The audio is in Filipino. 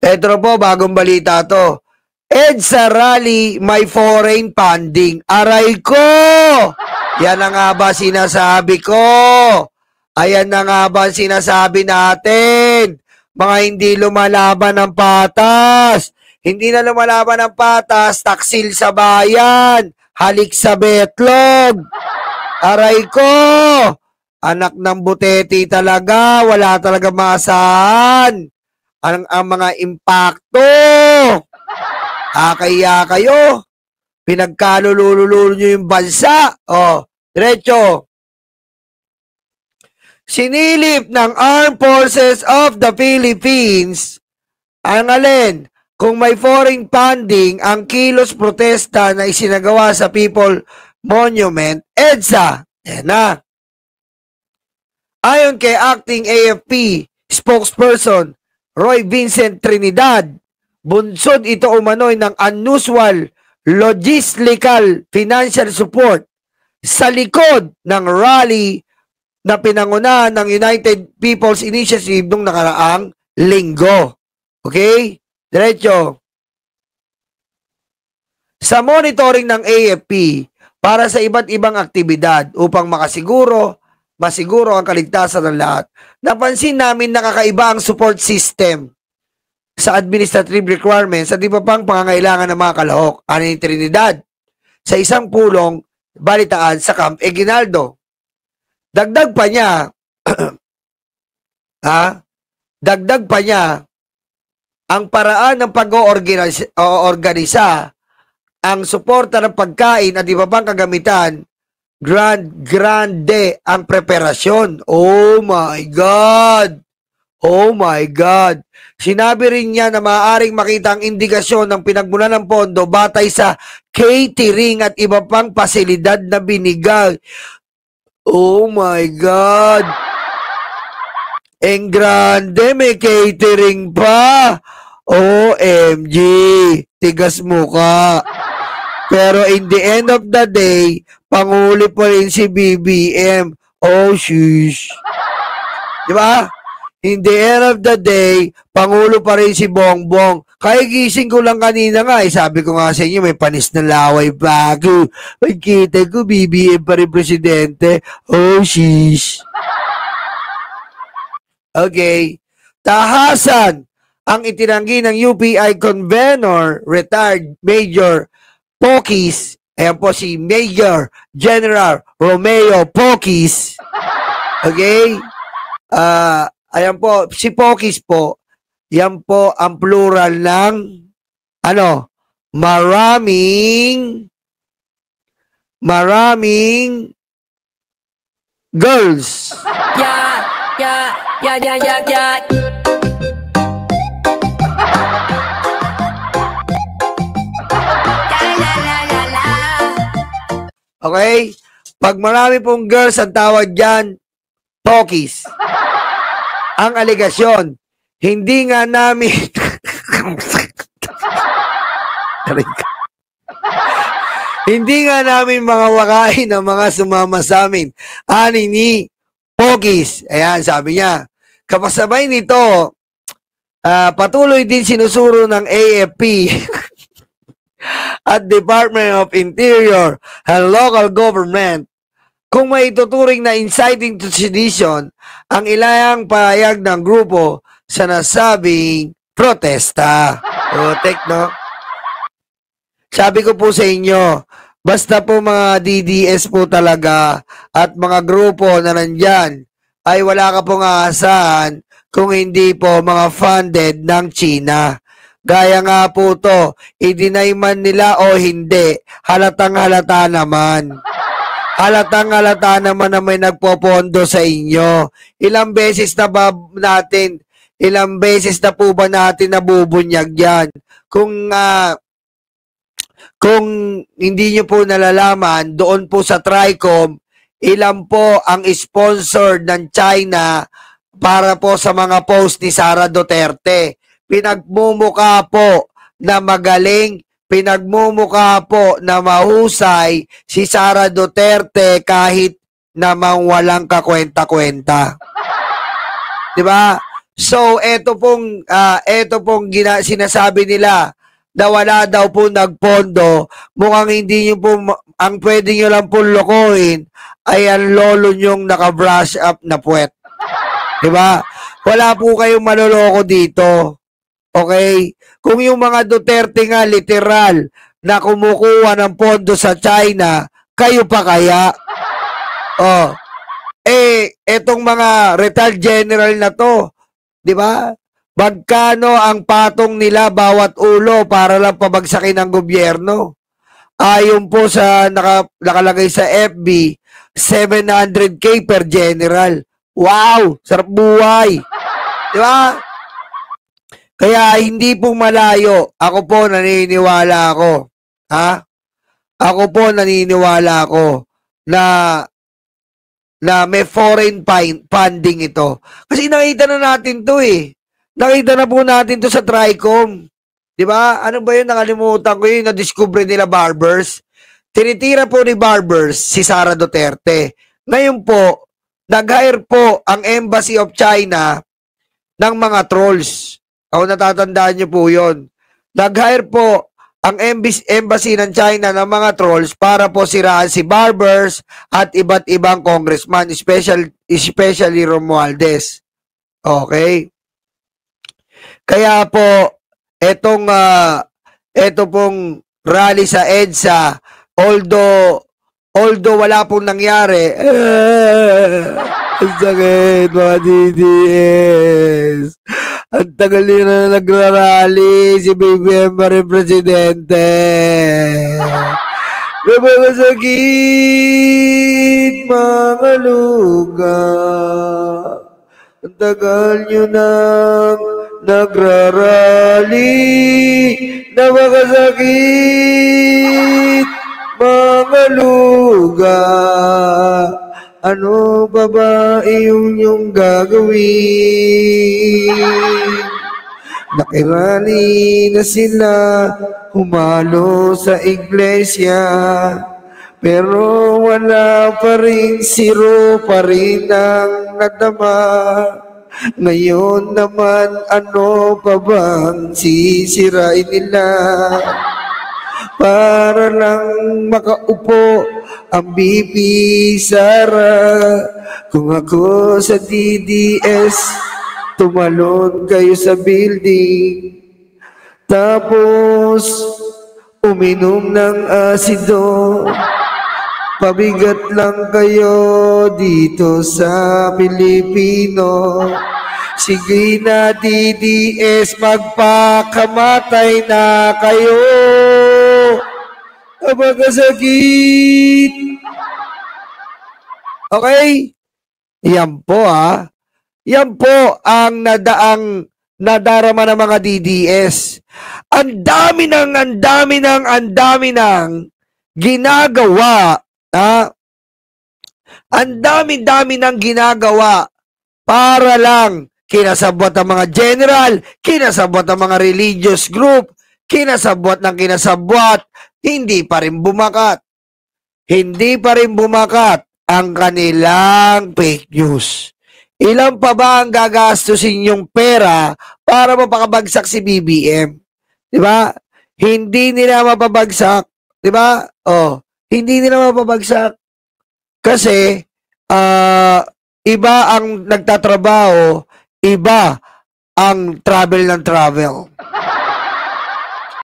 Ito po, bagong balita to. EDSA rally, may foreign funding. Aray ko! Yan na nga ba sinasabi ko? Ayan na nga ba sinasabi natin? Mga hindi lumalaban ng patas. Hindi na lumalaban ng patas, taksil sa bayan. Halik sa betlog. Aray ko! Anak ng buteti talaga. Wala talaga maasahan. Ang mga impakto. Kaya kayo. Pinagkalulululo nyo yung bansa. Diretso. Sinilip ng Armed Forces of the Philippines ang alin, kung may foreign funding ang kilos protesta na isinagawa sa People Monument, EDSA. Yan na. Ayon kay Acting AFP spokesperson Roy Vincent Trinidad, bunsod ito umano'y ng unusual logistical financial support sa likod ng rally na pinangunahan ng United People's Initiative nung nakaraang linggo. Okay? Diretso. Sa monitoring ng AFP para sa iba't ibang aktibidad upang masiguro ang kaligtasan ng lahat, napansin namin na kakaiba ang support system sa administrative requirements at iba pang pangangailangan ng mga kalahok. Ano yung Trinidad? Sa isang pulong balitaan sa Camp Aguinaldo. Dagdag pa niya, ang paraan ng pag-oorganisa, ang suporta ng pagkain at iba pang kagamitan, grande ang preparasyon. Oh my God! Oh my God! Sinabi rin niya na maaaring makita ang indikasyon ng pinagmulan ng pondo batay sa catering at iba pang pasilidad na binigay. Oh my God! Ang grande, may catering pa! OMG! Tigas muka! Pero in the end of the day, panguli pa rin si BBM. Oh, shush! Diba? In the end of the day, pangulo pa rin si Bongbong. Kaya gising ko lang kanina nga, sabi ko nga sa inyo, may panis na laway pa ako. Pagkita ko, BBM pa rin presidente. Oh, sheesh. Okay. Tahasan ang itinanggi ng UPI Convenor, retired Major Pokis. Ayan po si Major General Romeo Pokis. Okay? Ayan po, si Pokis po, yan po ang plural ng, maraming girls. Yeah. Okay? Pag marami pong girls, ang tawag dyan, Pokis. Ang alegasyon, hindi nga namin mga wakain ng mga sumama sa amin. Ani ni Pokis. Ayan, sabi niya. Kapasabay nito, patuloy din sinusuro ng AFP at Department of Interior and Local Government kung may tuturing na inciting to sedition ang ilayang pahayag ng grupo sa nasabing protesta. Tek, no? Sabi ko po sa inyo, basta po mga DDS po talaga at mga grupo na nandyan, ay wala ka pong aasahan kung hindi po mga funded ng China. Gaya nga po to, i-deny man nila o hindi, halatang halata naman. Halatang halata naman na may nagpopondo sa inyo. Ilang beses na po ba natin nabubunyag yan? Kung hindi nyo po nalalaman, doon po sa TRICOM, ilan po ang sponsor ng China para po sa mga post ni Sara Duterte. Pinagmumukha po na magaling, pinagmumukha po na mahusay si Sara Duterte kahit namang walang kakwenta-kwenta. Diba? So, eto pong sinasabi nila na wala daw po nagpondo. Mukhang hindi nyo po, ang pwede nyo lang po lokohin ay ang lolo nyong naka-brush up na puwet. Diba? Wala po kayong maloloko dito. Okay? Kung yung mga Duterte nga literal na kumukuha ng pondo sa China, kayo pa kaya? Oh. Etong mga retired general na to, di ba? Magkano ang patong nila bawat ulo para lang pabagsakin ng gobyerno? Ayon po sa nakalagay sa FB, 700K per general. Wow! Sarap buhay! Di ba? Kaya hindi po malayo. Ako po naniniwala ako. Ha? Ako po naniniwala ako na may foreign funding ito. Kasi nakita na natin to eh. Nakita na po natin to sa TRICOM. Di ba? Ano ba yun? Nakalimutan ko yun. Na-discover nila Barbers. Tinitira po ni Barbers si Sara Duterte. Ngayon po, nag-hire po ang Embassy of China ng mga trolls. Ako natatandaan niyo po yun. Nag-hire po ang embassy ng China ng mga trolls para po siraan si Barbers at iba't ibang congressman, especially Romualdez. Okay? Kaya po, eto pong rally sa EDSA, although wala pong nangyari, ang sakit mga DDS. Ang tagal nila na nagrarally, si BBM pa rin presidente. Napakasakit, mga luga. Ang tagal nyo nang nagrarally. Napakasakit, mga luga. Ano pa ba iyong gagawin? Nakirali na sila, humalo sa iglesia, pero wala pa rin, zero pa rin ang nadama. Ngayon naman, ano pa bang sisirain nila? Para lang makaupo ang BP Sara. Kung ako sa DDS, tumalon kayo sa building, tapos uminom ng asido. Pabigat lang kayo dito sa Pilipino. Sige na DDS, magpakamatay na kayo. Napakasakit. Okay? Yan po Yan po ang nadarama ng mga DDS. Ang dami ng ginagawa. Ang dami ng ginagawa para lang kinasabwat ang mga general, kinasabwat ang mga religious group, kinasabwat, hindi pa rin bumakat. Hindi pa rin bumakat ang kanilang fake news. Ilan pa ba ang gagastusin yung pera para mapakabagsak si BBM? Di ba? Hindi nila mapabagsak. Di ba? Hindi nila mapabagsak. Kasi, iba ang nagtatrabaho, iba ang travel ng travel.